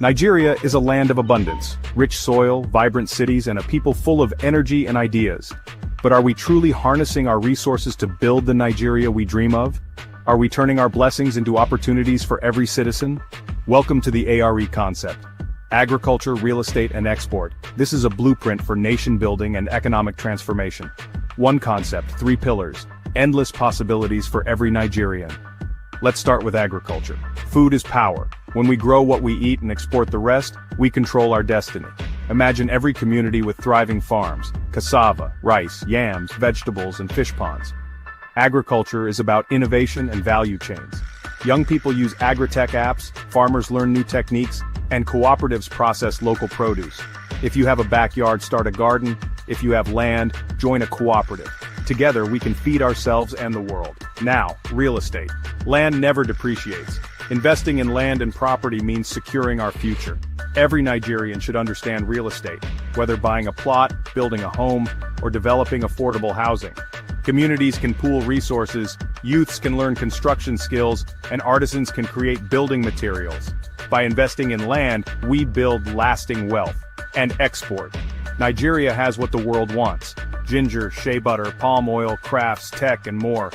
Nigeria is a land of abundance, rich soil, vibrant cities, and a people full of energy and ideas. But are we truly harnessing our resources to build the Nigeria we dream of? Are we turning our blessings into opportunities for every citizen? Welcome to the A.R.E Concept. Agriculture, real estate, and export. This is a blueprint for nation building and economic transformation. One concept, three pillars, endless possibilities for every Nigerian. Let's start with agriculture. Food is power. When we grow what we eat and export the rest, we control our destiny. Imagine every community with thriving farms, cassava, rice, yams, vegetables, and fish ponds. Agriculture is about innovation and value chains. Young people use agri-tech apps, farmers learn new techniques, and cooperatives process local produce. If you have a backyard, start a garden. If you have land, join a cooperative. Together we can feed ourselves and the world. Now, real estate. Land never depreciates. Investing in land and property means securing our future. Every Nigerian should understand real estate, whether buying a plot, building a home, or developing affordable housing. Communities can pool resources, youths can learn construction skills, and artisans can create building materials. By investing in land, we build lasting wealth. And export. Nigeria has what the world wants: ginger, shea butter, palm oil, crafts, tech, and more.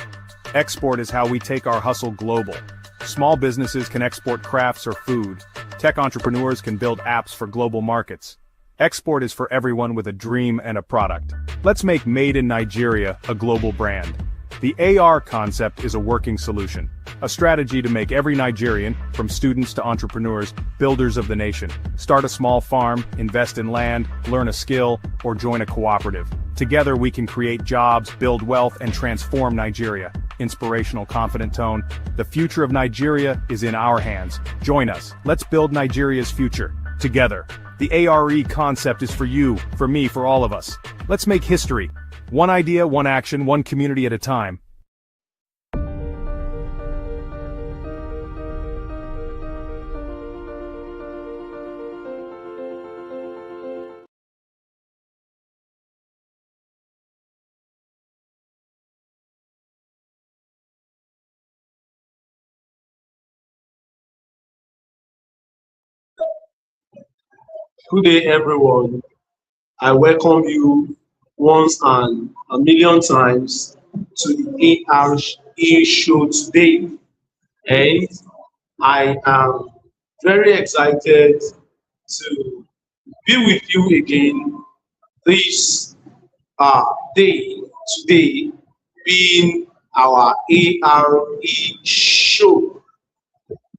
Export is how we take our hustle global. Small businesses can export crafts or food. Tech entrepreneurs can build apps for global markets. Export is for everyone with a dream and a product. Let's make Made in Nigeria a global brand. The A.R.E Concept is a working solution. A strategy to make every Nigerian, from students to entrepreneurs, builders of the nation. Start a small farm, invest in land, learn a skill, or join a cooperative. Together we can create jobs, build wealth, and transform Nigeria. Inspirational, confident tone. The future of Nigeria is in our hands. Join us. Let's build Nigeria's future. Together. The A.R.E Concept is for you, for me, for all of us. Let's make history. One idea, one action, one community at a time. Good day, everyone. I welcome you once and a million times to the A.R.E show today. And I am very excited to be with you again this day, today being our A.R.E show.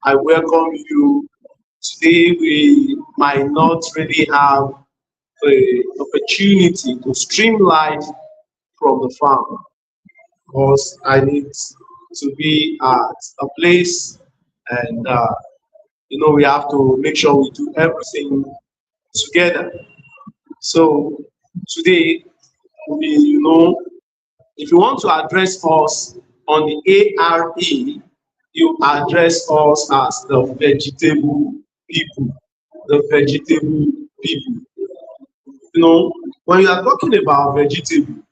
I welcome you. Today we might not really have the opportunity to stream live from the farm because I need to be at a place, and we have to make sure we do everything together. So today, if you want to address us on the A.R.E, you address us as the vegetable people. The vegetable people. When you are talking about vegetable,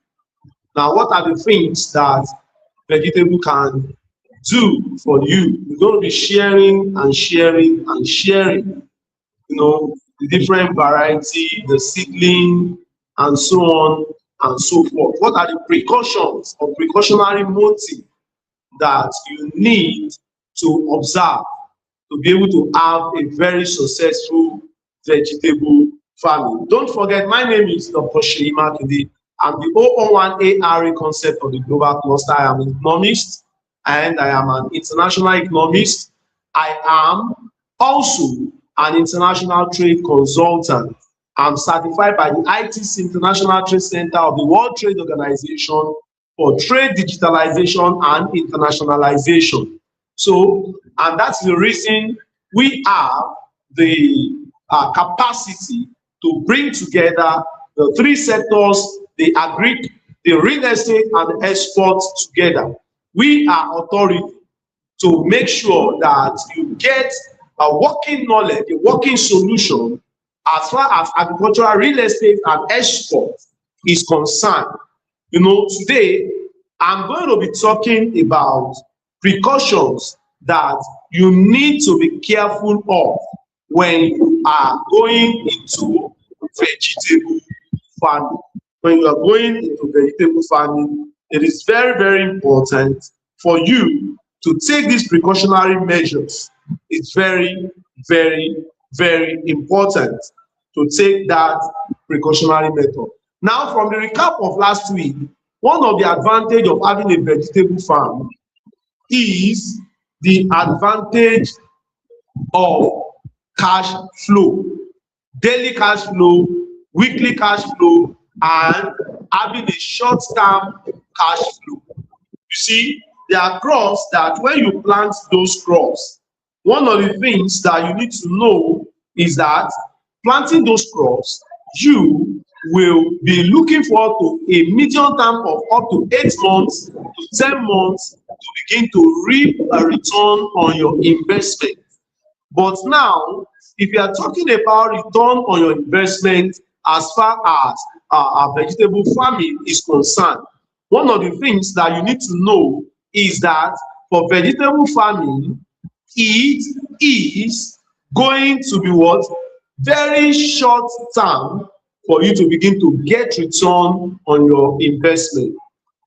now what are the things that vegetable can do for you? You're going to be sharing and sharing and sharing, the different variety, the seedling, and so on and so forth. What are the precautions or precautionary motive that you need to observe to be able to have a very successful vegetable farming? Don't forget, my name is Dr. Seyi Makinde. I'm the 001 A.R.E Concept of the Global Cluster. I am an economist and I am an international economist. I am also an international trade consultant. I'm certified by the ITC International Trade Center of the World Trade Organization for trade digitalization and internationalization. So, and that's the reason we have the capacity to bring together the three sectors, the agri, the real estate, and the export together. We are authority to make sure that you get a working knowledge, a working solution as far as agricultural, real estate, and export is concerned. Today I'm going to be talking about precautions that you need to be careful of when you are going into vegetable farming. When you are going into vegetable farming, it is very, very important for you to take these precautionary measures. It's very, very, very important to take that precautionary method. Now, from the recap of last week, one of the advantage of having a vegetable farm is the advantage of cash flow, daily cash flow, weekly cash flow, and having a short-term cash flow. You see, there are crops that when you plant those crops, one of the things that you need to know is that planting those crops, you will be looking forward to a medium term of up to 8 months to 10 months to begin to reap a return on your investment. But now, if you are talking about return on your investment as far as vegetable farming is concerned, one of the things that you need to know is that for vegetable farming, it is going to be what? Very short term for you to begin to get return on your investment.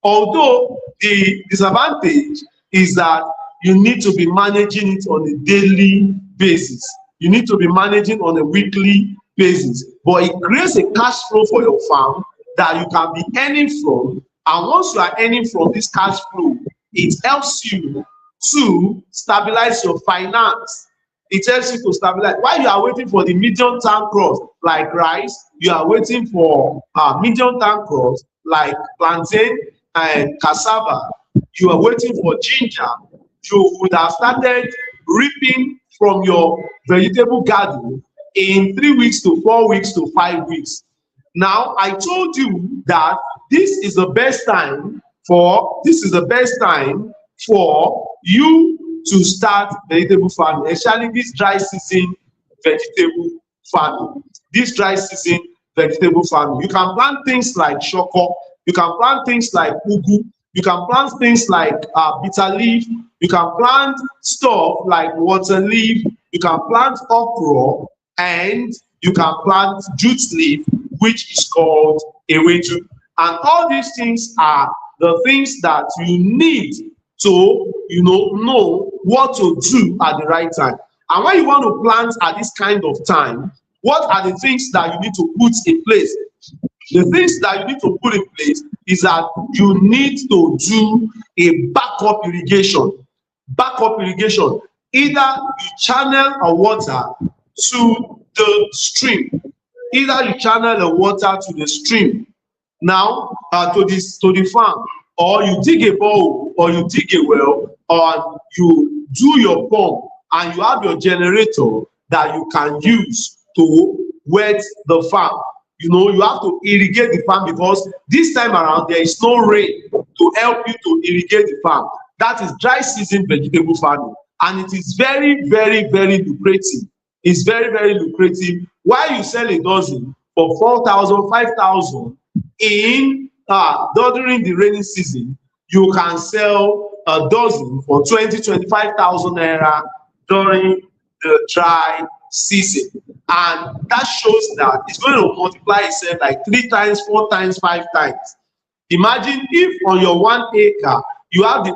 Although the disadvantage is that you need to be managing it on a daily basis. You need to be managing on a weekly basis. But it creates a cash flow for your farm that you can be earning from. And once you are earning from this cash flow, it helps you to stabilize your finance. It helps you to stabilize. While you are waiting for the medium-term crops like rice, you are waiting for medium-term crops like plantain and cassava. You are waiting for ginger. You would have started reaping from your vegetable garden in 3 weeks to 4 weeks to 5 weeks. Now, I told you that this is the best time for you to start vegetable farming, especially this dry season vegetable farming. This dry season vegetable farming. You can plant things like shoko, you can plant things like ugu, you can plant things like bitter leaf, you can plant stuff like water leaf, you can plant okra, and you can plant jute leaf, which is called ewedu. And all these things are the things that you need to know what to do at the right time. And when you want to plant at this kind of time, what are the things that you need to put in place? The things that you need to put in place is that you need to do a backup irrigation. Backup irrigation. Either you channel a water to the stream. Either you channel the water to the stream. Now, to the farm, or you dig a borehole, or you dig a well, or you do your pump, and you have your generator that you can use to wet the farm. You have to irrigate the farm because this time around there is no rain to help you to irrigate the farm. That is dry season vegetable farming, and it is very, very, very lucrative. It's very, very lucrative. While you sell a dozen for 4,000, 5,000 during the rainy season, you can sell a dozen for 20,000, 25,000 naira during the dry season. And that shows that it's going to multiply itself like 3 times, 4 times, 5 times. Imagine if on your 1 acre you have the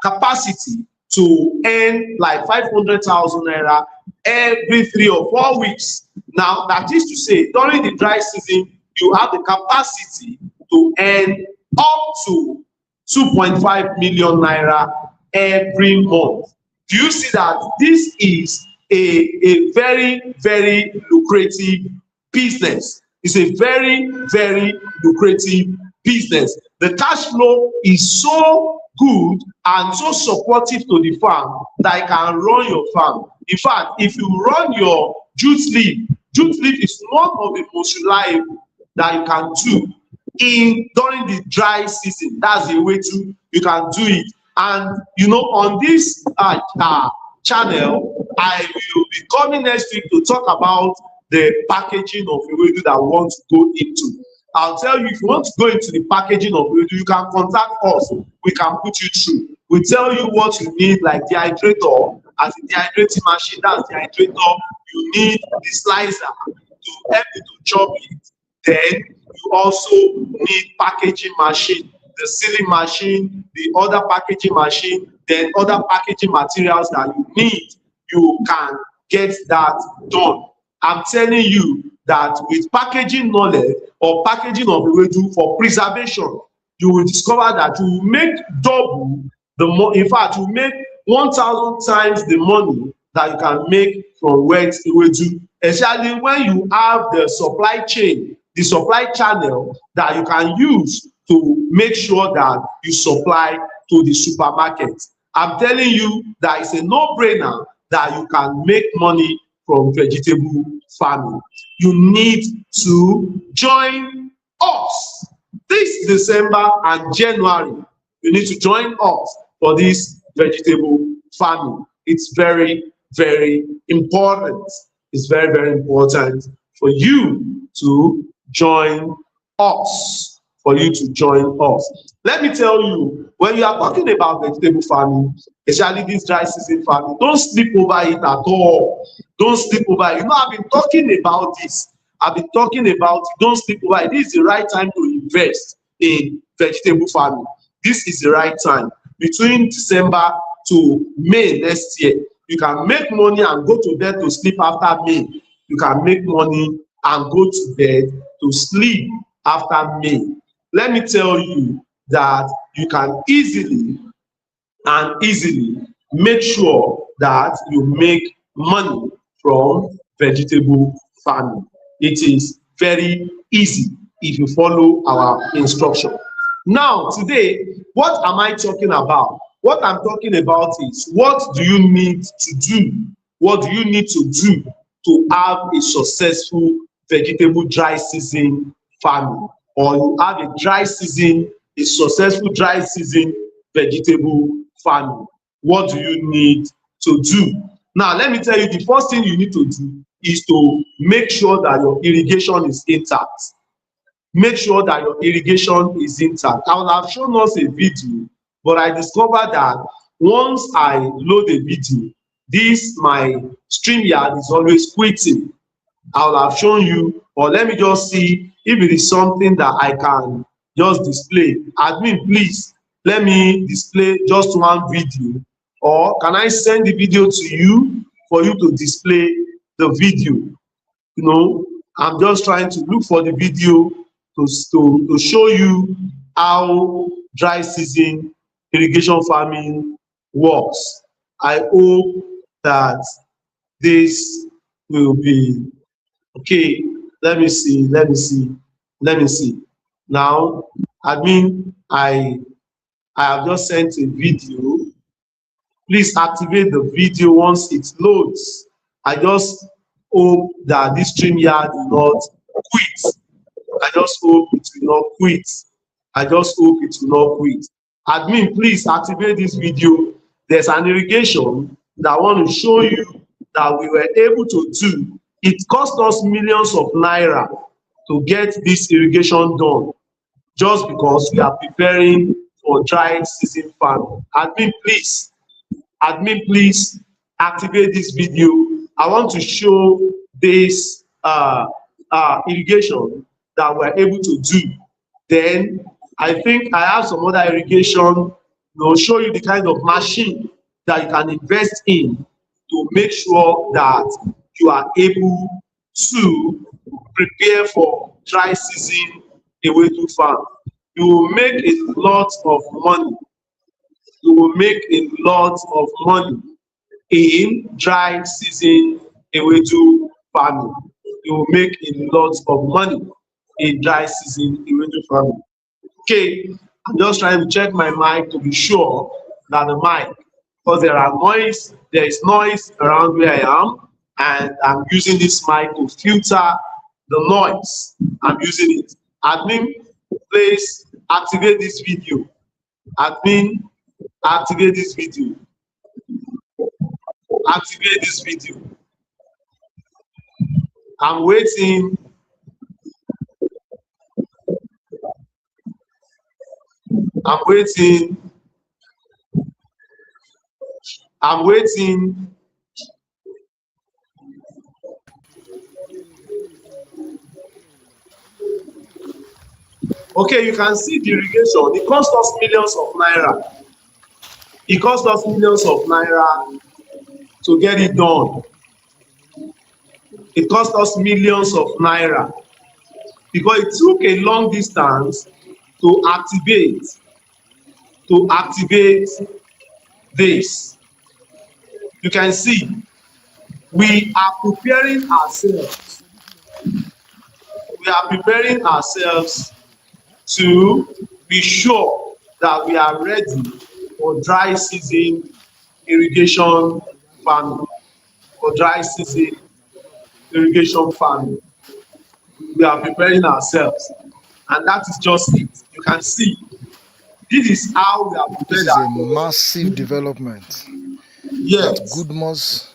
capacity to earn like 500,000 naira every 3 or 4 weeks. Now, that is to say, during the dry season, you have the capacity to earn up to 2.5 million naira every month. Do you see that this is a very, very lucrative business? It's a very, very lucrative business. The cash flow is so good and so supportive to the farm that it can run your farm. In fact, if you run your jute leaf is one of the most reliable that you can do during the dry season. That's the way you can do it. And on this channel, I will be coming next week to talk about the packaging of ewedu that we want to go into. I'll tell you, if you want to go into the packaging of ewedu, you can contact us. We can put you through. We tell you what you need, like dehydrator, as a dehydrating machine, that's dehydrator, you need the slicer to help you to chop it. Then you also need packaging machine, the sealing machine, the other packaging machine, then other packaging materials that you need. You can get that done. I'm telling you that with packaging knowledge or packaging of ewedu for preservation, you will discover that you will make double the money. In fact, you make 1,000 times the money that you can make from wet ewedu, especially when you have the supply chain, the supply channel that you can use to make sure that you supply to the supermarket. I'm telling you that it's a no-brainer that you can make money from vegetable farming. You need to join us this December and January. You need to join us for this vegetable farming. It's very, very important. It's very, very important for you to join us. For you to join us. Let me tell you, when you are talking about vegetable farming, especially this dry season farming, don't sleep over it at all. Don't sleep over it. You know, I've been talking about this. I've been talking about it. Don't sleep over it. This is the right time to invest in vegetable farming. This is the right time. Between December to May next year, you can make money and go to bed to sleep after May. You can make money and go to bed to sleep after May. Let me tell you that you can easily make sure that you make money from vegetable farming. It is very easy if you follow our instruction. Now, today, what am I talking about? What I'm talking about is, what do you need to do? What do you need to do to have a successful vegetable dry season farming, or you have a successful dry season vegetable farming? What do you need to do? Now, let me tell you, the first thing you need to do is to make sure that your irrigation is intact. Make sure that your irrigation is intact. I would have shown us a video, but I discovered that once I load a video, this my StreamYard is always quitting. I will have shown you, or let me just see if it is something that I can just display. Admin, please let me display just one video, or can I send the video to you for you to display the video? You know, I'm just trying to look for the video to show you how dry season irrigation farming works. I hope that this will be okay. Let me see. Now, admin, I have just sent a video. Please activate the video once it loads. I just hope that this StreamYard will not quit. I just hope it will not quit. I just hope it will not quit. Admin, please activate this video. There's an irrigation that I want to show you that we were able to do. It cost us millions of naira to get this irrigation done, just because we are preparing for dry season farming. Admin, please activate this video. I want to show this irrigation that we're able to do. Then I think I have some other irrigation to show you the kind of machine that you can invest in to make sure that you are able to prepare for dry season ewedu farm. You will make a lot of money. You will make a lot of money in dry season ewedu farming. You will make a lot of money in dry season ewedu farming. Okay, I'm just trying to check my mic to be sure that the mic, because there is noise around where I am, and I'm using this mic to filter the noise. I'm using it. Admin, please activate this video. Admin, activate this video. Activate this video. I'm waiting. I'm waiting. I'm waiting. Okay, you can see the irrigation. It cost us millions of naira. It cost us millions of naira to get it done. It cost us millions of naira because it took a long distance to activate this. You can see we are preparing ourselves. We are preparing ourselves to be sure that we are ready for dry season irrigation farming. For dry season irrigation farming, we are preparing ourselves, and that is just it. You can see this is how we have This prepared is a ourselves. massive development that Yes, Goodmus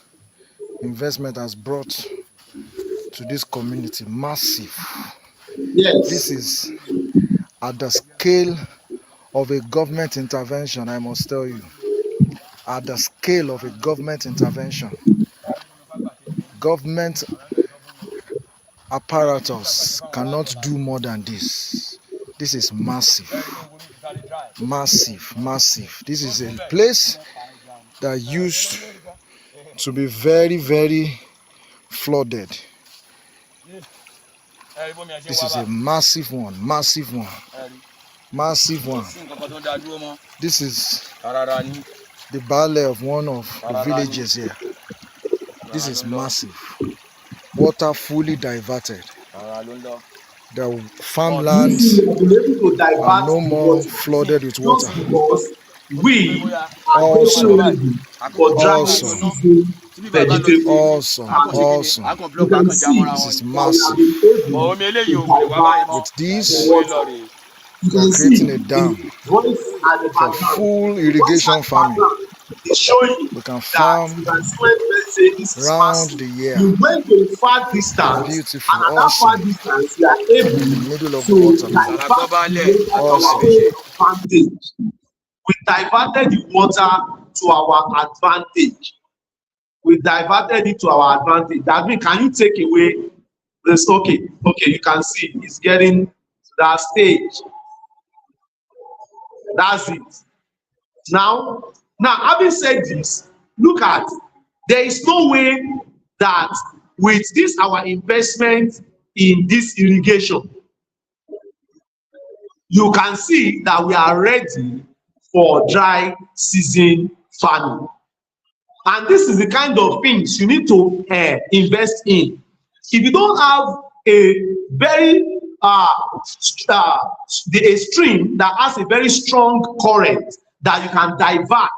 investment has brought to this community. Massive. This yes, is at the scale of a government intervention, I must tell you. At the scale of a government intervention. Government apparatus cannot do more than this. This is massive. Massive, massive. This is a place that used to be very, very flooded. This is a massive one, massive one, massive one. This is the Baale of one of the villages here. This is massive. Water fully diverted. The you see, farmlands we have been able to are divert no the more water flooded with water. just because we are getting Awesome, ready for dry awesome, season vegetable awesome, farming. awesome. You can see This is that we have massive. been able to divert With the this, water. You we are can creating see a the dam voice at the for background. full The voice at irrigation the farming. background is showing We can that farm you can see when people say this is round massive. the year. You went to a far distance, and Beautiful, at that far awesome. distance, you are In the able middle of the to waterline. divert the water to our Awesome. own advantage. We diverted the water to our advantage. We diverted it to our advantage. That means, can you take away this? Okay, you can see it's getting to that stage. That's it. Now, having said this, look at, there is no way that with this our investment in this irrigation, you can see that we are ready for dry season farming. And this is the kind of things you need to invest in. If you don't have a very a stream that has a very strong current that you can divert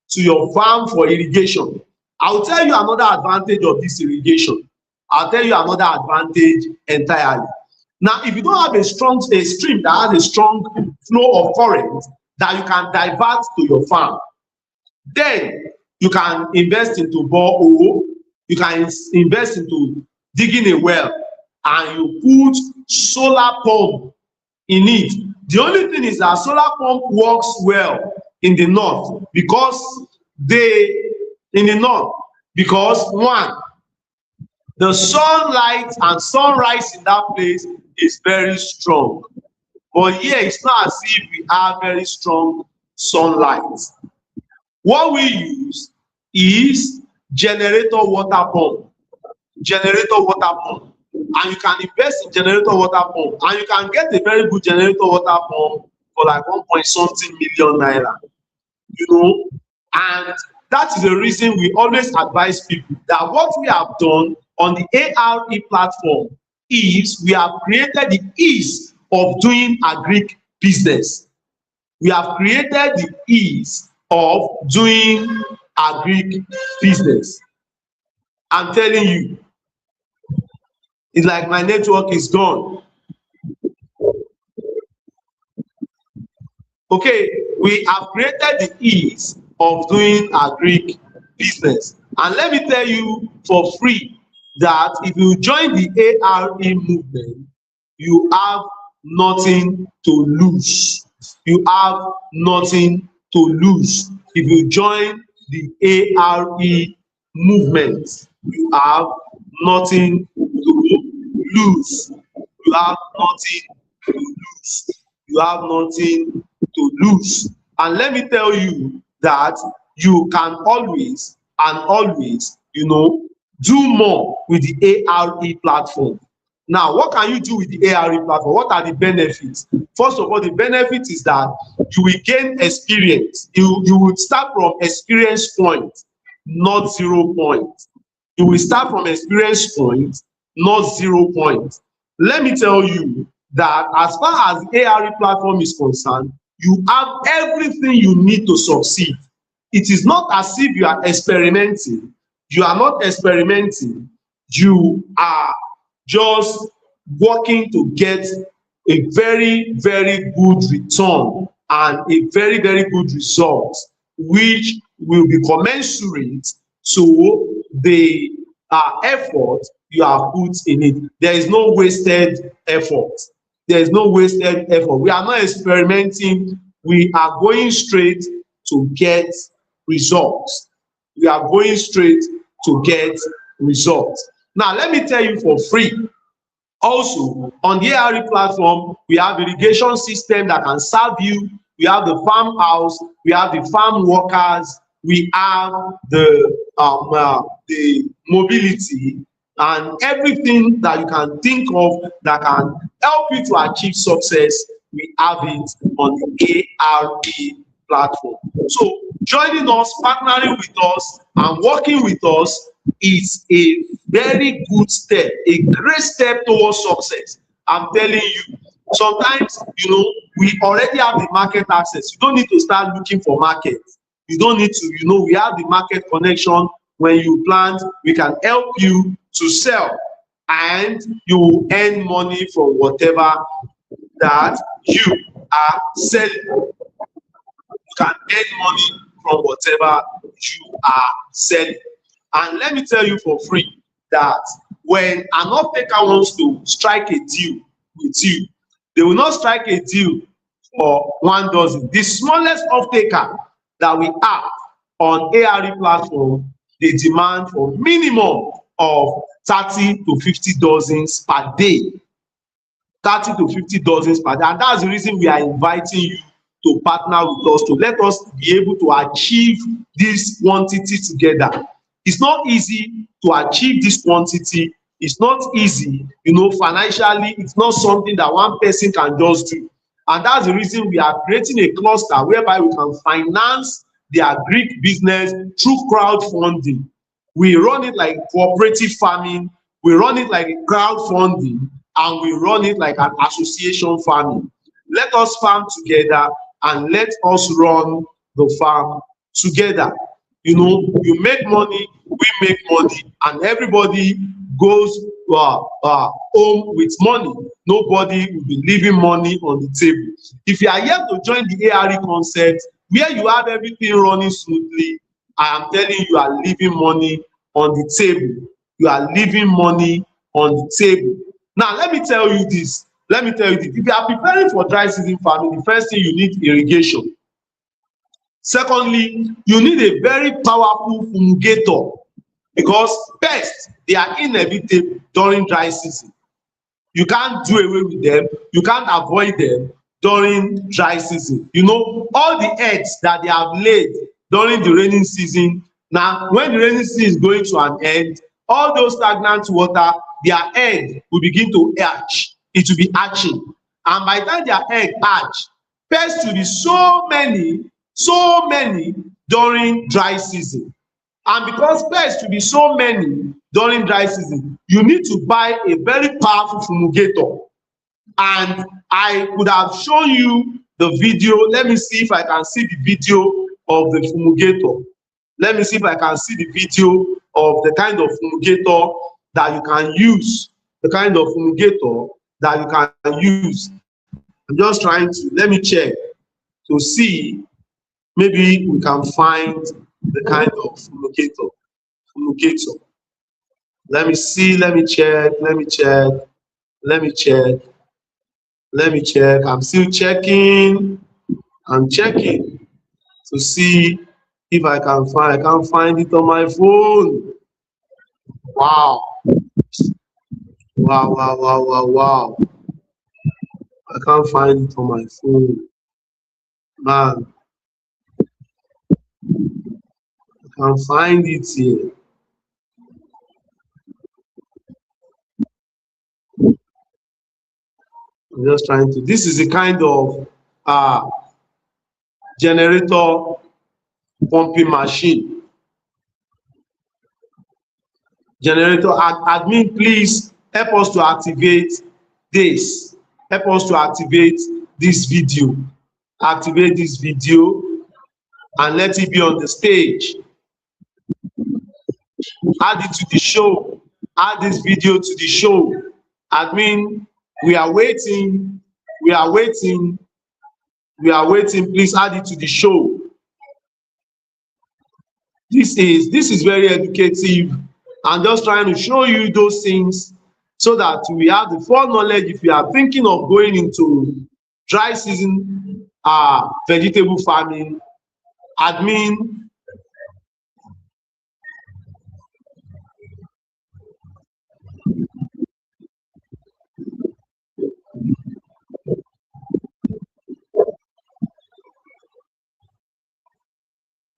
to your farm for irrigation, I will tell you another advantage of this irrigation. I'll tell you another advantage entirely. Now, if you don't have a stream that has a strong flow of current that you can divert to your farm, then you can invest into borehole, you can invest into digging a well, and you put solar pump in it. The only thing is that solar pump works well in the north because one, the sunlight and sunrise in that place is very strong. But here it's not as if we have very strong sunlight. What we use is generator water pump. And you can invest in generator water pump, and you can get a very good generator water pump for like 1 point something million naira. And that is the reason we always advise people that what we have done on the A.R.E platform is we have created the ease of doing agric business. We have created the ease of doing agric business. I'm telling you, it's like my network is gone. Okay, we have created the ease of doing agric business. And let me tell you for free that if you join the A.R.E movement, you have nothing to lose. You have nothing to lose if you join the ARE movement, you have nothing to lose. You have nothing to lose. You have nothing to lose. And let me tell you that you can always and always, do more with the ARE platform. Now, what can you do with the ARE platform? What are the benefits? First of all, the benefit is that you will gain experience. You will start from experience point, not 0 point. You will start from experience point, not 0 point. Let me tell you that as far as the ARE platform is concerned, you have everything you need to succeed. It is not as if you are experimenting. You are not experimenting. You are just working to get a very, very good return and a very, very good result, which will be commensurate to the effort you have put in it. There is no wasted effort. There is no wasted effort. We are not experimenting. We are going straight to get results. We are going straight to get results. Now, let me tell you for free. Also, on the A.R.E platform, we have irrigation system that can serve you. We have the farmhouse. We have the farm workers. We have the mobility and everything that you can think of that can help you to achieve success. We have it on the A.R.E platform. So joining us, partnering with us, and working with us is a very good step, a great step towards success. I'm telling you, sometimes, we already have the market access. You don't need to start looking for market. You don't need to, we have the market connection. When you plant, we can help you to sell, and you will earn money from whatever that you are selling. You can earn money from whatever you are selling. And let me tell you for free that when an off-taker wants to strike a deal with you, they will not strike a deal for 1 dozen. The smallest off-taker that we have on A.R.E platform, they demand for minimum of 30 to 50 dozens per day. 30 to 50 dozens per day. And that's the reason we are inviting you to partner with us, to let us be able to achieve this quantity together. It's not easy to achieve this quantity. It's not easy, financially. It's not something that one person can just do. And that's the reason we are creating a cluster whereby we can finance the agric business through crowdfunding. We run it like cooperative farming. We run it like crowdfunding, and we run it like an association farming. Let us farm together and let us run the farm together. You make money, we make money, and everybody goes home with money. Nobody will be leaving money on the table. If you are here to join the A.R.E concept, where you have everything running smoothly, I am telling you, you are leaving money on the table. You are leaving money on the table. Now, let me tell you this. If you are preparing for dry season farming, the first thing you need irrigation. Secondly, you need a very powerful fumigator, because pests, they are inevitable during dry season. You can't do away with them. You can't avoid them during dry season. All the eggs that they have laid during the rainy season, now when the rainy season is going to an end, all those stagnant water, their egg will begin to hatch. It will be hatching. And by the time their egg hatch, pests will be so many during dry season. And because pests will be so many during dry season, you need to buy a very powerful fumigator. And I could have shown you the video. Let me see if I can see the video of the fumigator. Let me see if I can see the video of the kind of fumigator that you can use. The kind of fumigator that you can use. I'm just trying to, let me check to see, maybe we can find the kind of fumigator. Let me see, let me check. I'm still checking. I'm checking to see If I can find, I can't find it on my phone. Wow. Wow, wow, wow, wow, wow. I can't find it on my phone. Man, I can't find it here. I'm just trying to. This is a kind of generator pumping machine. Generator admin, please help us to activate this. Help us to activate this video. Activate this video and let it be on the stage. Add it to the show. Add this video to the show. Admin, we are waiting. We are waiting. We are waiting. Please add it to the show. This is very educative. I'm just trying to show you those things so that we have the full knowledge if you are thinking of going into dry season vegetable farming. Admin,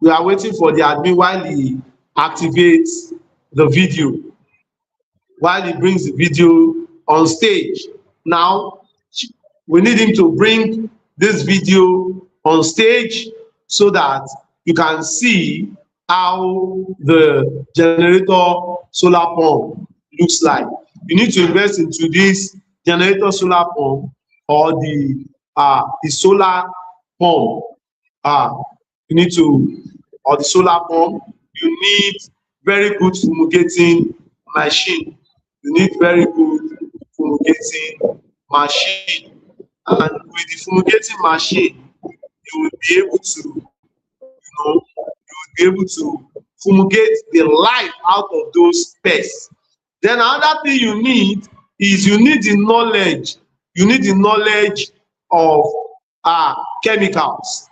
we are waiting for the admin while he activates the video, while he brings the video on stage. Now, we need him to bring this video on stage so that you can see how the generator solar pump looks like. You need to invest into this generator solar pump or the solar pump. You need to, or the solar pump, you need very good fumigating machine. You need very good fumigating machine. And with the fumigating machine, you will be able to, fumigate the life out of those pests. Then another thing you need is you need the knowledge. You need the knowledge of chemicals.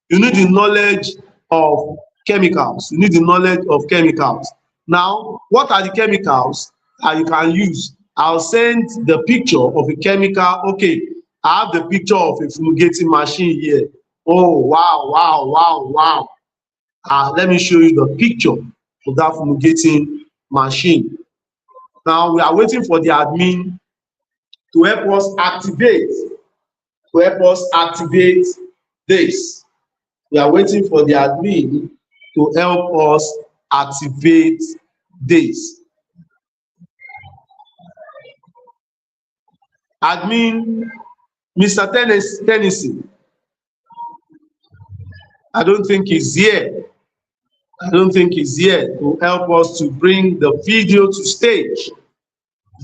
You need the knowledge of chemicals. You need the knowledge of chemicals. Now, what are the chemicals that you can use? I'll send the picture of a chemical. Okay, I have the picture of a fumigating machine here. Oh, wow, wow, wow, wow. Let me show you the picture of that fumigating machine. Now, we are waiting for the admin to help us activate, this. We are waiting for the admin to help us activate this. Admin, Mr. Tennessee, I don't think he's here. I don't think he's here to help us to bring the video to stage.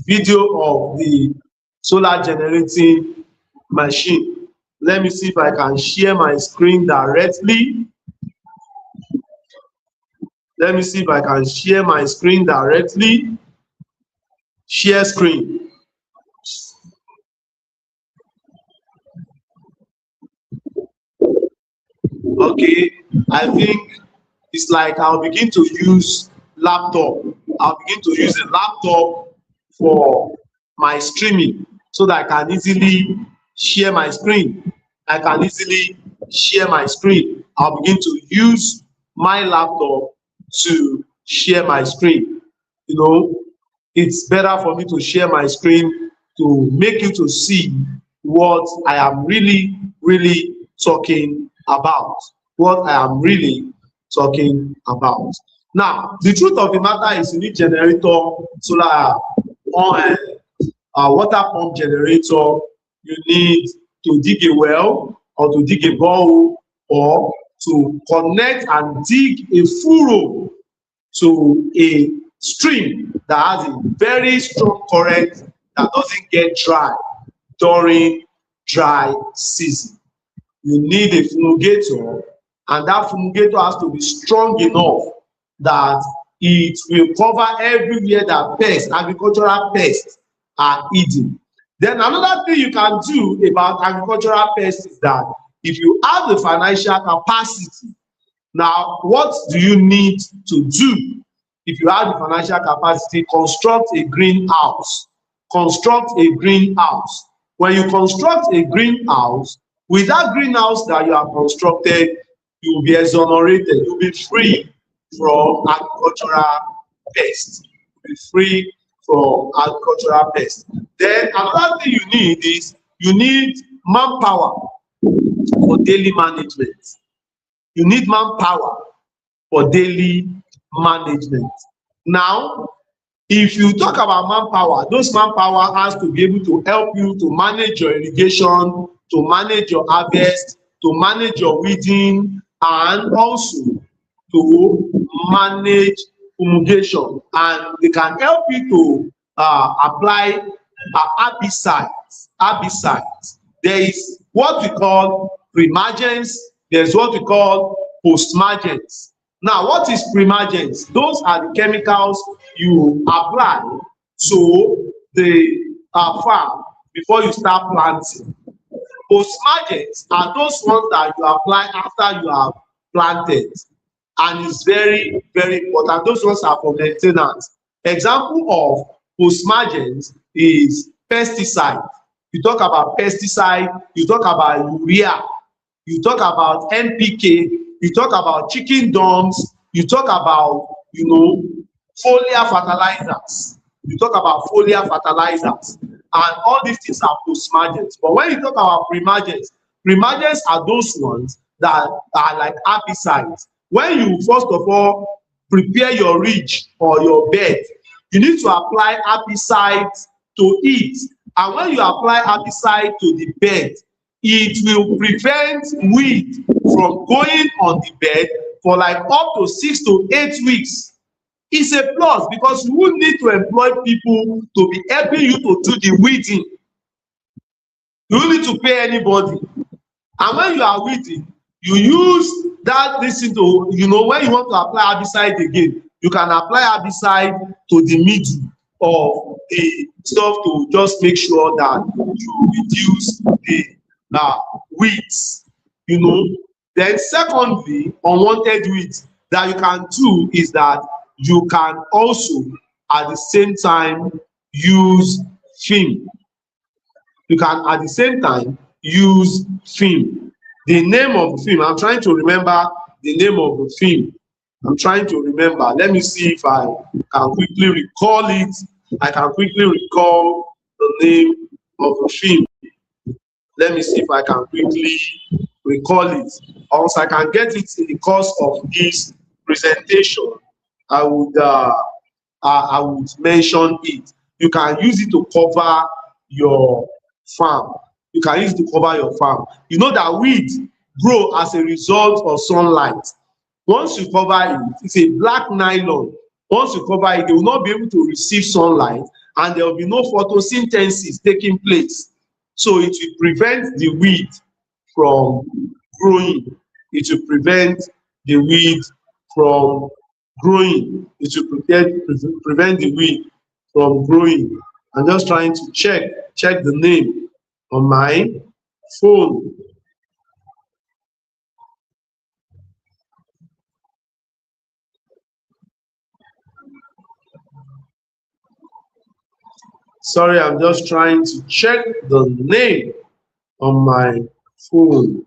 Video of the solar generating machine. Let me see if I can share my screen directly. Let me see if I can share my screen directly. Share screen. Okay, I think it's like I'll begin to use laptop. I'll begin to use a laptop for my streaming so that I can easily share my screen. I can easily share my screen. I'll begin to use my laptop to share my screen. You know, it's better for me to share my screen to make you to see what I am really talking about. What I am really talking about. Now, the truth of the matter is you need generator, solar, water pump generator. You need to dig a well or to dig a borehole or to connect and dig a furrow to a stream that has a very strong current that doesn't get dry during dry season. You need a fumigator, and that fumigator has to be strong enough that it will cover everywhere that pests, agricultural pests, are eating. Then another thing you can do about agricultural pests is that if you have the financial capacity Now, what do you need to do? If you have the financial capacity, construct a greenhouse. Construct a greenhouse. When you construct a greenhouse, with that greenhouse that you have constructed, you will be exonerated. You will be free from agricultural pests. You will be free from agricultural pests. Then another thing you need is you need manpower for daily management. You need manpower for daily management. Now, if you talk about manpower, those manpower has to be able to help you to manage your irrigation, to manage your harvest, to manage your weeding, and also to manage fumigation. And they can help you to apply herbicides. Herbicides. There is what we call pre-emergence. There's what we call post-emergence. Now, what is pre-emergence? Those are the chemicals you apply to the farm before you start planting. Post-emergence are those ones that you apply after you have planted, and it's very, very important. Those ones are for maintenance. Example of post-emergence is pesticide. You talk about pesticide, you talk about urea, you talk about NPK, you talk about chicken dungs, you talk about, foliar fertilizers. You talk about foliar fertilizers, and all these things are post-emergence. But when you talk about pre-emergence, pre-emergence are those ones that are like herbicides. When you first of all prepare your ridge or your bed, you need to apply herbicides to it. And when you apply herbicide to the bed, it will prevent weed from going on the bed for like up to 6 to 8 weeks. It's a plus because you will need to employ people to be helping you to do the weeding. You don't need to pay anybody. And when you are weeding, you use that listen to, when you want to apply herbicide again, you can apply herbicide to the middle of the stuff to just make sure that you reduce the weeds. Then secondly, unwanted weeds that you can do is that you can also at the same time use film. You can at the same time use film. The name of the film, I'm trying to remember the name of the film. I'm trying to remember. Let me see if I can quickly recall it. I can quickly recall the name of the film. Let me see if I can quickly recall it. Also, I can get it in the course of this presentation. I would mention it. You can use it to cover your farm. You can use it to cover your farm. You know that weeds grow as a result of sunlight. Once you cover it, it's a black nylon. Once you cover it, they will not be able to receive sunlight, and there will be no photosynthesis taking place. So it will prevent the weed from growing. It will prevent the weed from growing. It will prevent the weed from growing. I'm just trying to check the name on my phone. Sorry, I'm just trying to check the name on my phone.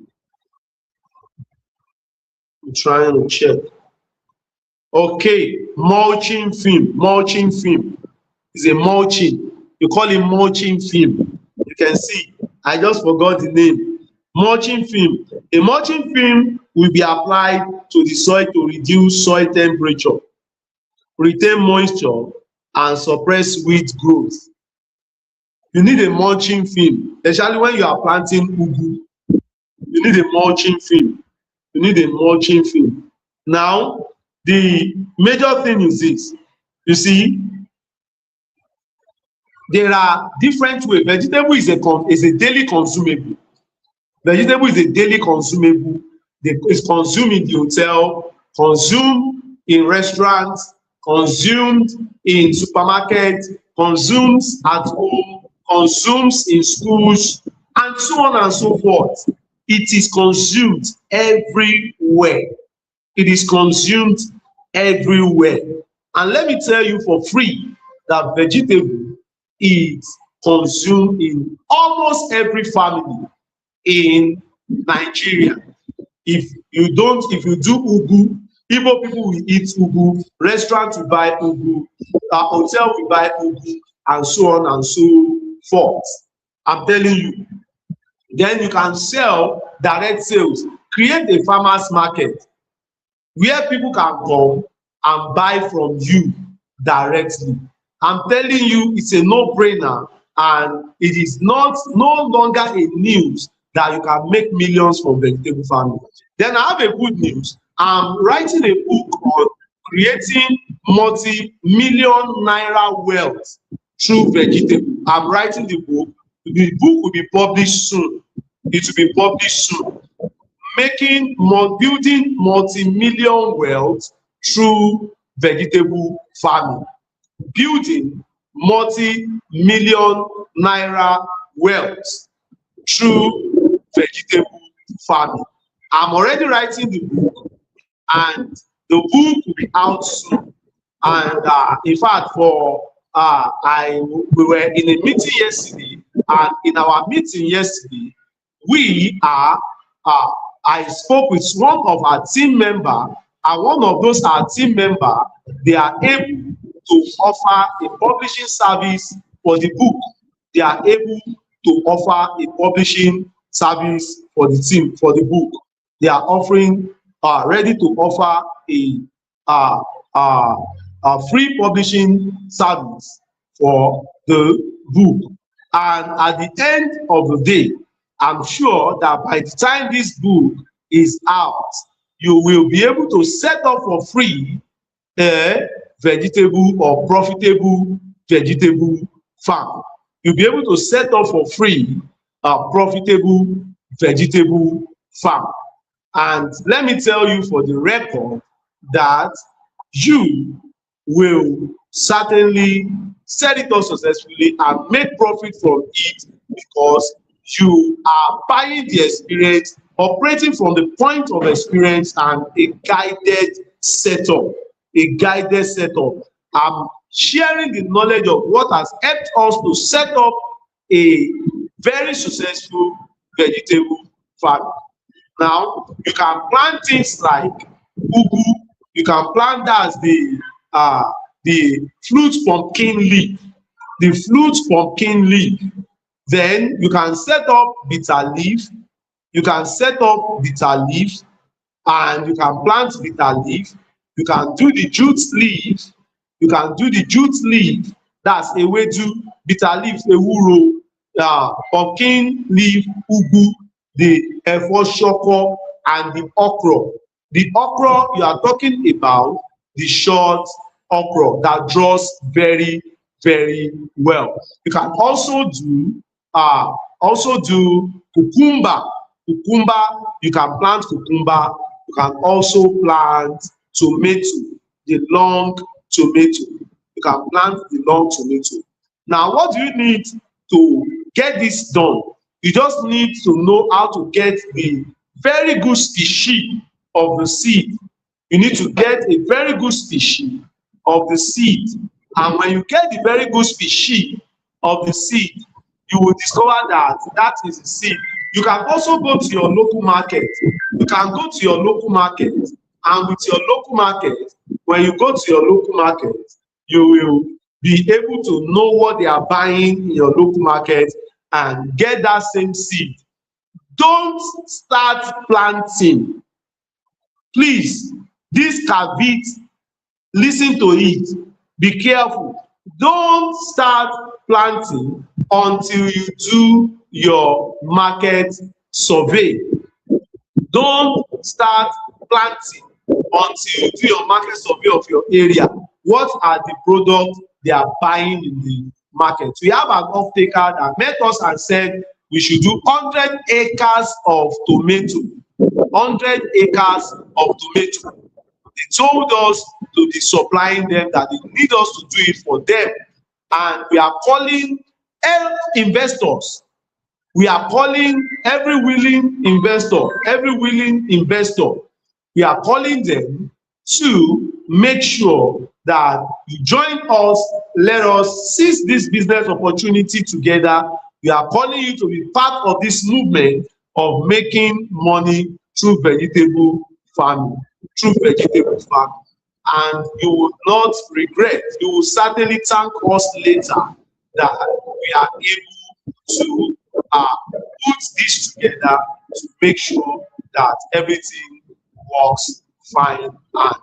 I'm trying to check. Okay, mulching film. Mulching film is a mulching. You call it mulching film. You can see, I just forgot the name. Mulching film. A mulching film will be applied to the soil to reduce soil temperature, retain moisture, and suppress weed growth. You need a mulching film, especially when you are planting ugu. You need a mulching film. You need a mulching film. Now, the major thing is this. You see, there are different ways. Vegetable is a daily consumable. Vegetable is a daily consumable. It's consumed in the hotel, consumed in restaurants, consumed in supermarkets, consumed at home, consumes in schools, and so on and so forth. It is consumed everywhere. It is consumed everywhere. And let me tell you for free that vegetable is consumed in almost every family in Nigeria. If you do ugu, Igbo people will eat ugu, restaurant will buy ugu, hotel will buy ugu, and so on and so forth. I'm telling you. Then you can sell direct sales, create a farmers market where people can come and buy from you directly. I'm telling you, it's a no-brainer, and it is no longer a news that you can make millions from vegetable farming. Then I have a good news. I'm writing a book on creating multi-million naira wealth through vegetable. I'm writing the book. The book will be published soon. It will be published soon. Building multi-million wealth through vegetable farming. Building multi-million naira wealth through vegetable farming. I'm already writing the book, and the book will be out soon. And in fact, we were in a meeting yesterday, and in our meeting yesterday, I spoke with one of our team member, and one of those our team member, they are able to offer a publishing service for the book. They are able to offer a publishing service for the team, for the book. They are ready to offer a free publishing service for the book. And at the end of the day, I'm sure that by the time this book is out, you will be able to set up for free a vegetable or profitable vegetable farm. You'll be able to set up for free a profitable vegetable farm. And let me tell you for the record that you will certainly set it up successfully and make profit from it, because you are buying the experience, operating from the point of experience, and a guided setup. A guided setup. I'm sharing the knowledge of what has helped us to set up a very successful vegetable farm. Now, you can plant things like ugu. You can plant the fruit pumpkin leaf. The fruit pumpkin leaf. Then you can set up bitter leaf. You can set up bitter leaf, and you can plant bitter leaf. You can do the jute leaf. You can do the jute leaf. That's ewedu, bitter leaf, ewuro, pumpkin leaf, ugu, the efo shoko, and the okra. The okra you are talking about, the short okra that draws very, very well. You can also do cucumber. Cucumber, you can plant cucumber. You can also plant tomato, the long tomato. You can plant the long tomato. Now, what do you need to get this done? You just need to know how to get the very good species of the seed. You need to get a very good species of the seed. And when you get the very good species of the seed, you will discover that that is the seed. You can also go to your local market. You can go to your local market, and with your local market, when you go to your local market, you will be able to know what they are buying in your local market and get that same seed. Don't start planting. Please, this caveat, listen to it. Be careful. Don't start planting until you do your market survey. Don't start planting until you do your market survey of your area. What are the products they are buying in the market? We have an off-taker that met us and said we should do 100 acres of tomato. 100 acres of tomato. They told us to be supplying them, that they need us to do it for them. And we are calling investors. We are calling every willing investor we are calling them to make sure that you join us, let us seize this business opportunity together. We are calling you to be part of this movement of making money through vegetable farming, and you will not regret, you will certainly thank us later that we are able to put this together to make sure that everything works fine and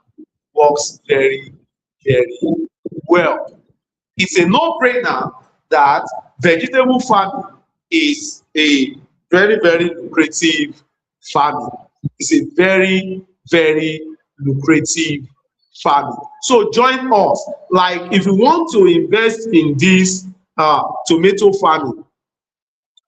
works very, very well. It's a no-brainer that vegetable farming is a very, very lucrative farming. It's a very, very lucrative farming. So join us. Like if you want to invest in this tomato farming,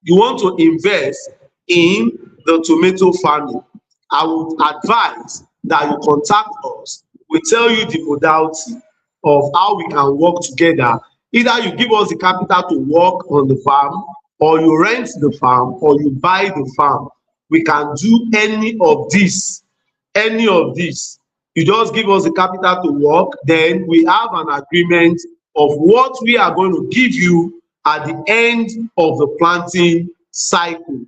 you want to invest in the tomato farming, I would advise that you contact us. We tell you the modality of how we can work together. Either you give us the capital to work on the farm, or you rent the farm, or you buy the farm. We can do any of this. Any of this. You just give us the capital to work, then we have an agreement of what we are going to give you at the end of the planting cycle.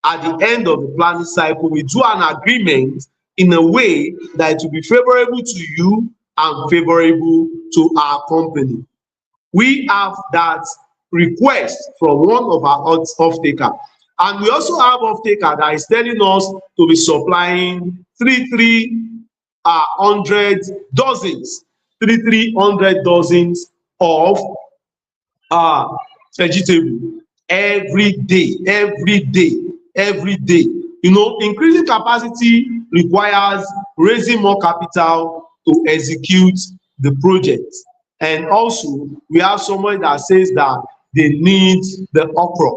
At the end of the planting cycle, we do an agreement in a way that it will be favorable to you and favorable to our company. We have that request from one of our off-taker, and we also have off-taker that is telling us to be supplying 300 dozens of vegetable every day. You know, increasing capacity requires raising more capital to execute the project. And also, we have someone that says that they need the okra.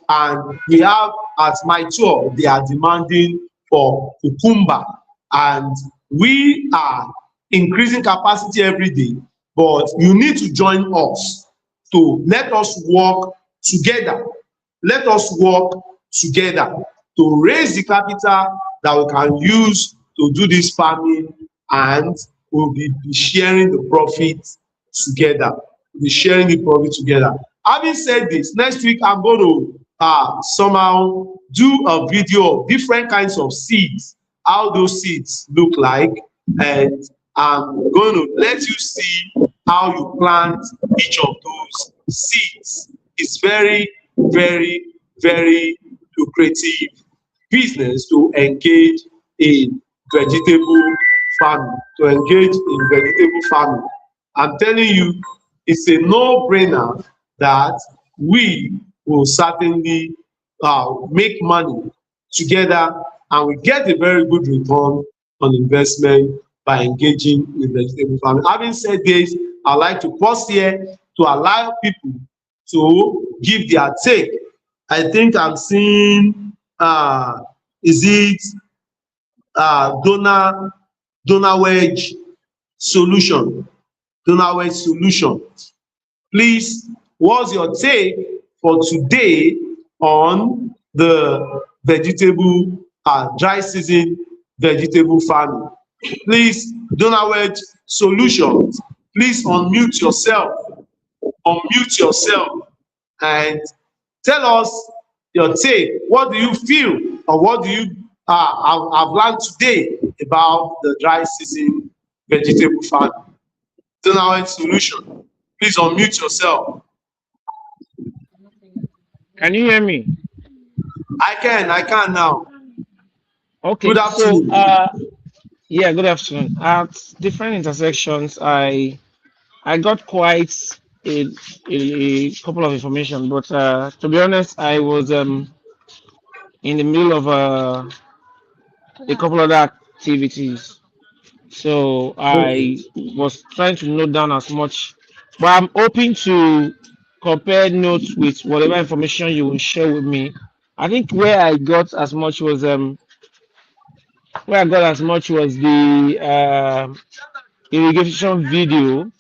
And we have at my tour, they are demanding for cucumber. And we are increasing capacity every day, but you need to join us to let us work together. Let us work together to raise the capital that we can use to do this farming, and we'll be sharing the profit together. Having said this, next week I'm going to somehow do a video of different kinds of seeds, how those seeds look like, and I'm going to let you see how you plant each of those seeds. It's very, very, very lucrative business to engage in vegetable farming. I'm telling you, it's a no-brainer that we will certainly make money together, and we get a very good return on investment by engaging in vegetable farming. Having said this, I'd like to pause here to allow people to give their take. I think I'm seeing is it donor wedge solution. Please, what's your take for today on the vegetable dry season vegetable farming? Please, donor wedge solutions, please unmute yourself and tell us your take. What do you feel, or what do you have learned today about the dry season vegetable farming? Donor wedge solution, please unmute yourself. Can you hear me? I can now. Okay. Good afternoon. Yeah, good afternoon. At different intersections, I got quite a couple of information, but to be honest, I was in the middle of a couple other activities, so I was trying to note down as much. But I'm hoping to compare notes with whatever information you will share with me. I think where I got as much was the irrigation video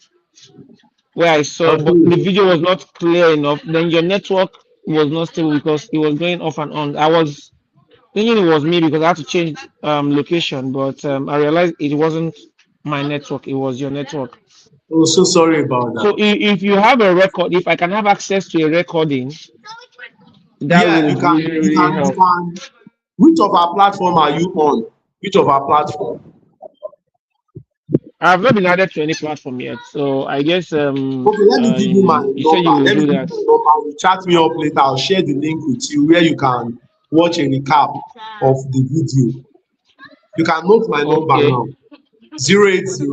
where I saw, but the video was not clear enough. Then your network was not stable because it was going off and on. I was thinking it was me because I had to change location, but I realized it wasn't my network, it was your network. Oh, so sorry about So that. if you have a record, if I can have access to a recording, that Yeah, you would can, really, really help. which of our platform are you on? Which of our platform? I've not been added to any platform yet, so I guess Okay, let me give you my you said number. you will Let me do give you that. my number. You chat me up later. I'll share the link with you where you can watch a recap of the video. You can note my number Okay, now. 080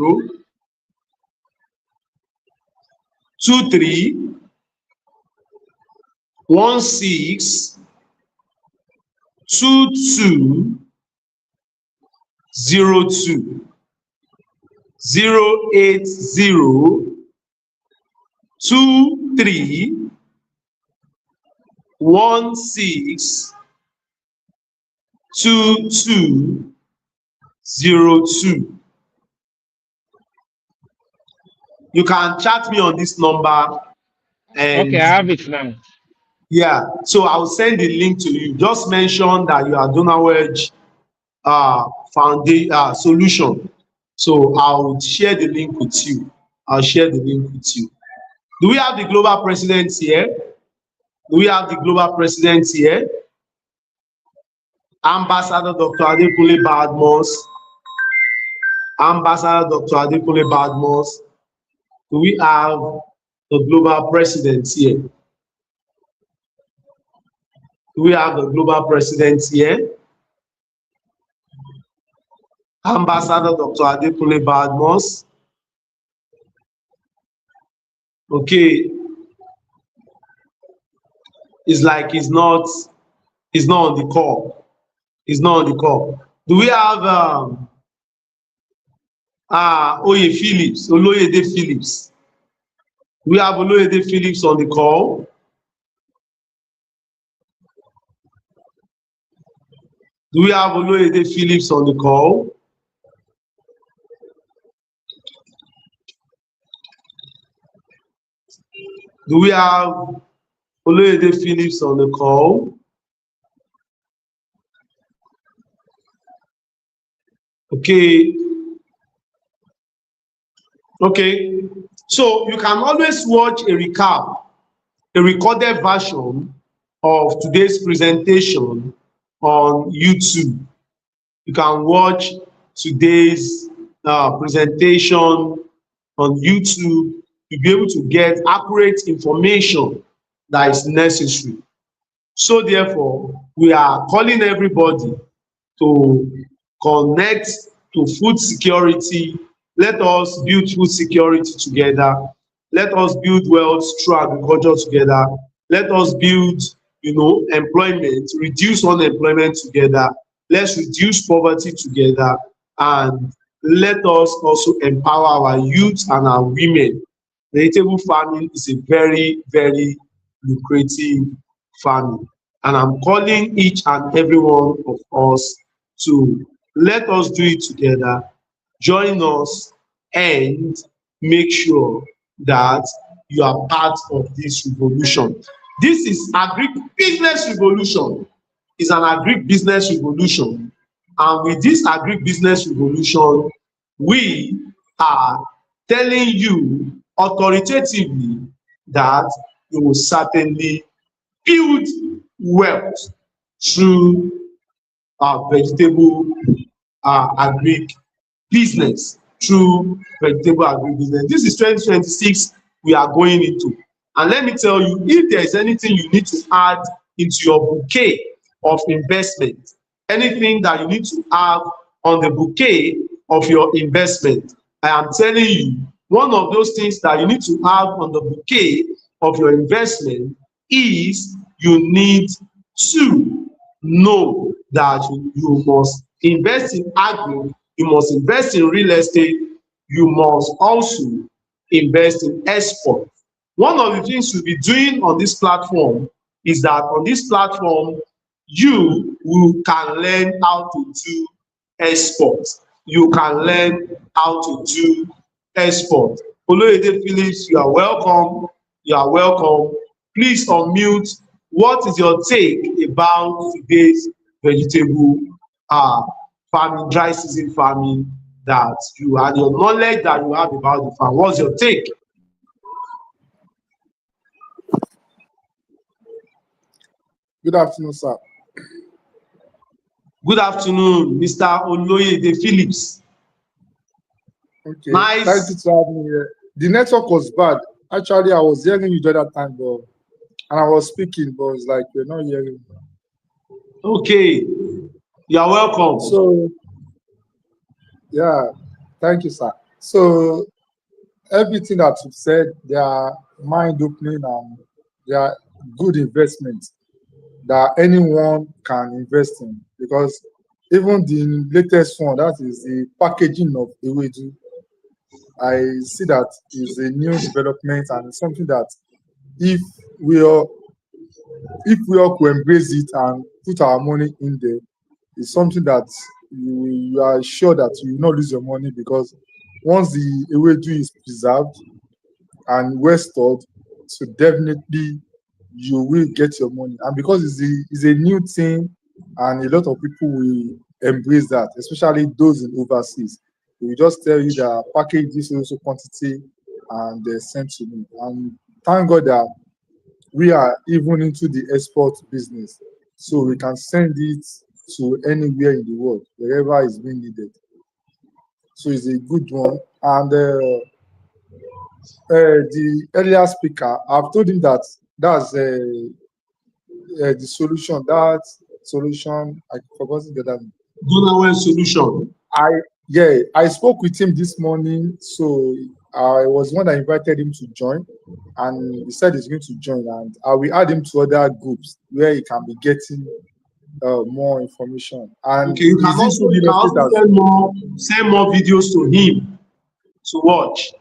23 16 22 02 080 23 16 2202. You can chat me on this number okay, and I have it now. yeah, so I'll send the link to you. Just mention that you are Donawedge solution. So I'll share the link with you. I'll share the link with you. Do we have the global president here? Do we have the global president here? Ambassador Dr. Adekunle Badmus. Ambassador Dr. Adekunle Badmus. Do we have the global president here? Do we have the global president here? Ambassador Dr. Adekunle Badmus. Okay, it's like he's not on the call. He's not on the call. Do we have Oye Phillips, Oloyede Phillips? Do we have Oloyede Phillips on the call? Do we have Oloyede Phillips on the call? Do we have Oloyede Phillips on the call? Okay, okay. So you can always watch a recap, a recorded version of today's presentation on YouTube. You can watch today's presentation on YouTube. You'll be able to get accurate information that is necessary. So therefore, we are calling everybody to connect to food security. Let us build food security together. Let us build wealth through agriculture together. Let us build, employment, reduce unemployment together. Let's reduce poverty together, and let us also empower our youth and our women. Vegetable farming is a very, very lucrative farming, and I'm calling each and every one of us to let us do it together, join us, and make sure that you are part of this revolution. This is agribusiness revolution. It's an agribusiness revolution, and with this agribusiness revolution, we are telling you authoritatively that you will certainly build wealth through vegetable agric business, through vegetable agric business. This is 2026 we are going into, and let me tell you, if there is anything you need to add into your bouquet of investment, anything that you need to have on the bouquet of your investment, I am telling you, one of those things that you need to have on the bouquet of your investment is you need to know that you must invest in agri, you must invest in real estate, you must also invest in export. One of the things you'll be doing on this platform is that on this platform you can learn how to do export. You can learn how to do export. Oloyede Phillips, you are welcome. You are welcome. Please unmute. What is your take about today's vegetable farming, dry season farming that you and your knowledge that you have about the farm. What's your take? Good afternoon, sir. Good afternoon, Mr. Oloyede Phillips. Okay, Nice. thank you for having me here. The network was bad. Actually, I was hearing you the other time, but and I was speaking, but it's like you're not hearing me. Okay, you are welcome. So, yeah, thank you, sir. So, everything that you've said, they are mind-opening and they are good investments that anyone can invest in, because even the latest one, that is the packaging of Ewedu, I see that is a new development and it's something that if we all could embrace it and put our money in there, it's something that you are sure that you will not lose your money, because once the Ewedu is preserved and well stored, so definitely you will get your money. And because it's a new thing and a lot of people will embrace that, especially those in overseas. They will just tell you that package this also quantity and they send to me. And thank God that we are even into the export business. So we can send it to anywhere in the world, wherever is being needed. So it's a good one. And the earlier speaker, I've told him that that's the solution. That solution, I forgot the other name. Donaway solution. I spoke with him this morning, so I was one that invited him to join, and he said he's going to join, and I will add him to other groups where he can be getting more information. And Okay, you can also send more videos to him to watch.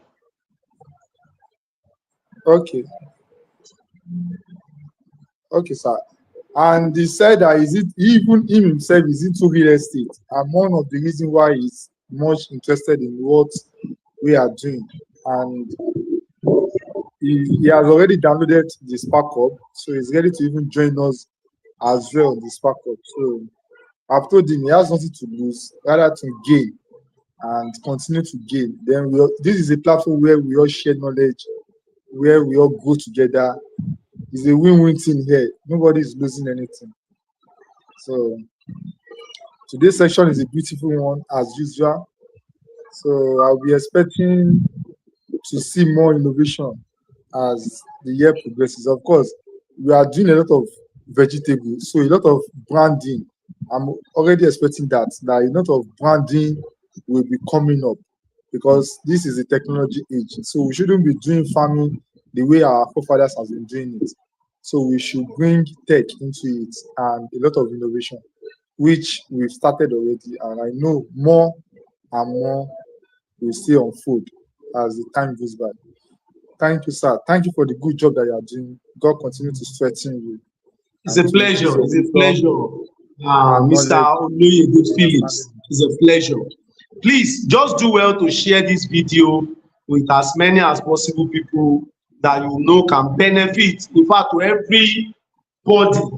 Okay, sir. And he said that even him himself is into real estate, and one of the reasons why he's much interested in what we are doing. And he has already downloaded the Spark Hub, so he's ready to even join us as well on the Spark Hub. So I've told him he has nothing to lose, rather to gain and continue to gain. Then this is a platform where we all share knowledge, where we all go together. It's a win-win thing here. Nobody is losing anything. So today's session is a beautiful one as usual. So I'll be expecting to see more innovation as the year progresses. Of course, we are doing a lot of vegetables, so a lot of branding. I'm already expecting that a lot of branding will be coming up, because this is a technology age. So we shouldn't be doing farming the way our forefathers have been doing it. So we should bring tech into it and a lot of innovation, which we've started already. And I know more and more will stay on food as the time goes by. Thank you, sir. Thank you for the good job that you are doing. God continue to strengthen you. It's a pleasure. It's a pleasure, Mr. Oloyede Phillips. It's a pleasure. Please just do well to share this video with as many as possible people that you know can benefit. In fact, to everybody,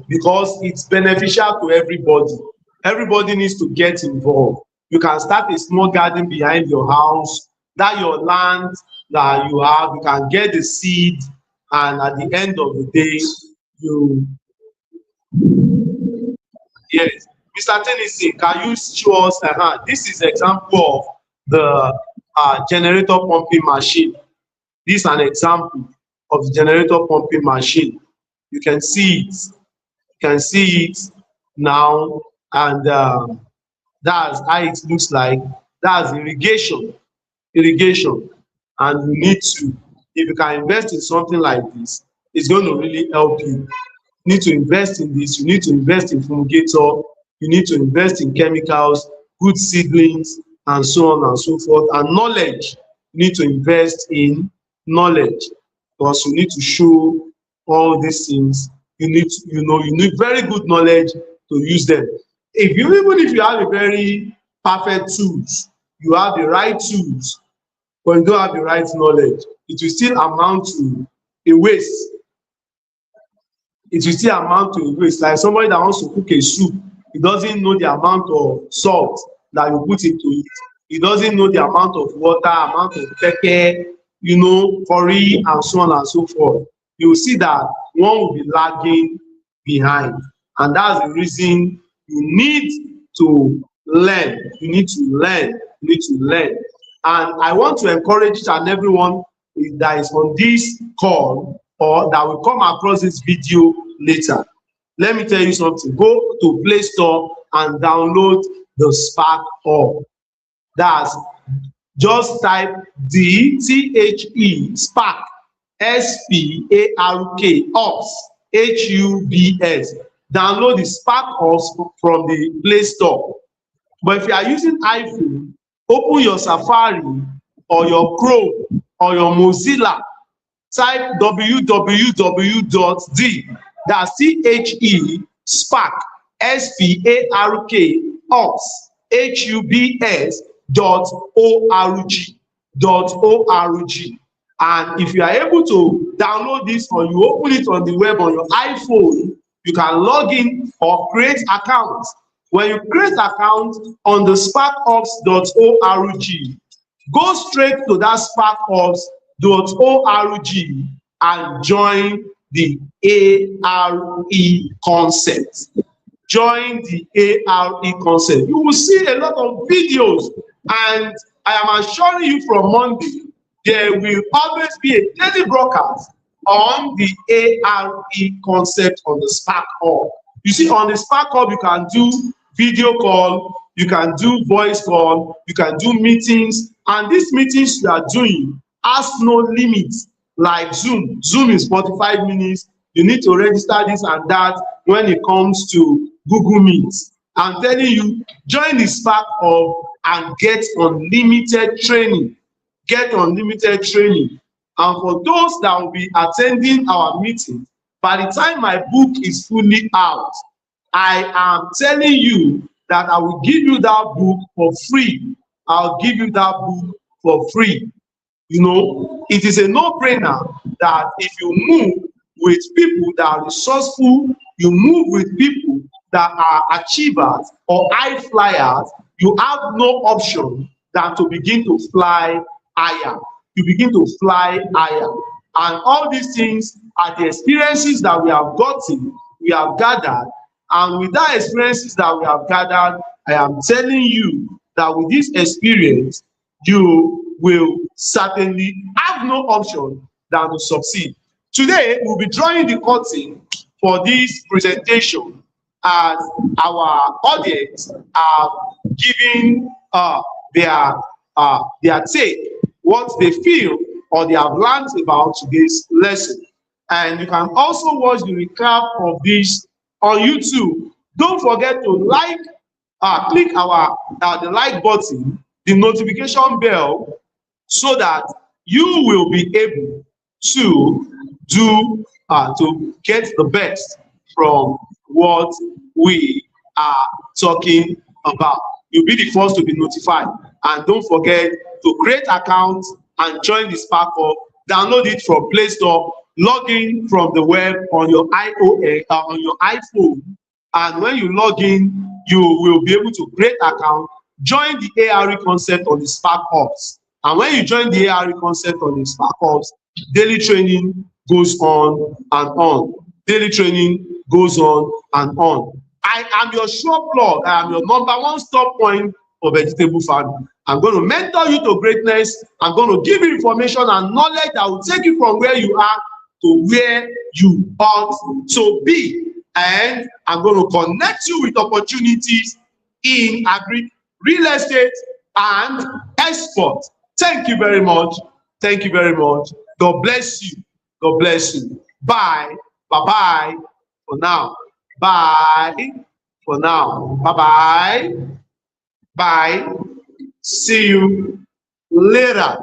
because it's beneficial to everybody. Everybody needs to get involved. You can start a small garden behind your house, that your land that you have, you can get the seed, and at the end of the day, yes. Mr. Tennyson, can you show us, this is example of the generator pumping machine. This is an example of the generator pumping machine. You can see it now, and that's how it looks like. That's irrigation, and you need to, if you can invest in something like this, it's going to really help you. You need to invest in this. You need to invest in fumigator. You need to invest in chemicals, good seedlings, and so on and so forth. And knowledge, you need to invest in knowledge, because you need to show all these things. You need very good knowledge to use them. Even if you have a very perfect tools, you have the right tools, but you don't have the right knowledge, it will still amount to a waste. It will still amount to a waste. Like somebody that wants to cook a soup, He doesn't know the amount of salt that you put into it. He doesn't know the amount of water, amount of pepper, you know, curry, and so on and so forth. You will see that one will be lagging behind. And that's the reason you need to learn. You need to learn. You need to learn. And I want to encourage each and everyone that is on this call or that will come across this video later. Let me tell you something. Go to Play Store and download the Spark Hub. That's just type DTHE Spark SPARK Hubs HUBS. Download the Spark Hubs from the Play Store. But if you are using iPhone, open your Safari or your Chrome or your Mozilla, type www.d, that's THE Spark SPARK Hubs HUBS.org. And if you are able to download this or you open it on the web on your iPhone, you can log in or create accounts. When you create account on the sparkhubs.org, go straight to that sparkhubs.org and join the A.R.E Concept. Join the A.R.E Concept. You will see a lot of videos, and I am assuring you from Monday, there will always be a daily broadcast on the A.R.E Concept on the Spark Hub. You see, on the Spark Hub, you can do video call, you can do voice call, you can do meetings, and these meetings you are doing has no limits. Like Zoom is 45 minutes. You need to register this and that when it comes to Google Meet. I'm telling you, join the Spark Hub and get unlimited training. Get unlimited training. And for those that will be attending our meeting, by the time my book is fully out, I am telling you that I will give you that book for free. I'll give you that book for free. You know, it is a no-brainer that if you move with people that are resourceful, you move with people that are achievers or high flyers, you have no option than to begin to fly higher. You begin to fly higher. And all these things are the experiences that we have gotten, we have gathered. And with that experiences that we have gathered, I am telling you that with this experience, you will certainly have no option than to succeed. Today, we'll be drawing the curtain for this presentation as our audience are giving their take, what they feel or they have learned about today's lesson. And you can also watch the recap of this on YouTube. Don't forget to like, click the like button, the notification bell, so that you will be able to get the best from what we are talking about. You'll be the first to be notified. And don't forget to create accounts and join the Spark Hub. Download it from Play Store, log in from the web on your iOS, on your iPhone. And when you log in, you will be able to create account, join the A.R.E Concept on the Spark Hubs. And when you join the A.R.E Concept on the Spark Hubs, daily training goes on and on. Daily training goes on and on. I am your sure plug. I am your #1 stop point for vegetable farming. I'm going to mentor you to greatness. I'm going to give you information and knowledge that will take you from where you are to where you ought to be. And I'm going to connect you with opportunities in agri, real estate, and export. Thank you very much. Thank you very much. God bless you. God bless you. Bye. Bye-bye for now. Bye for now. Bye-bye. Bye. See you later.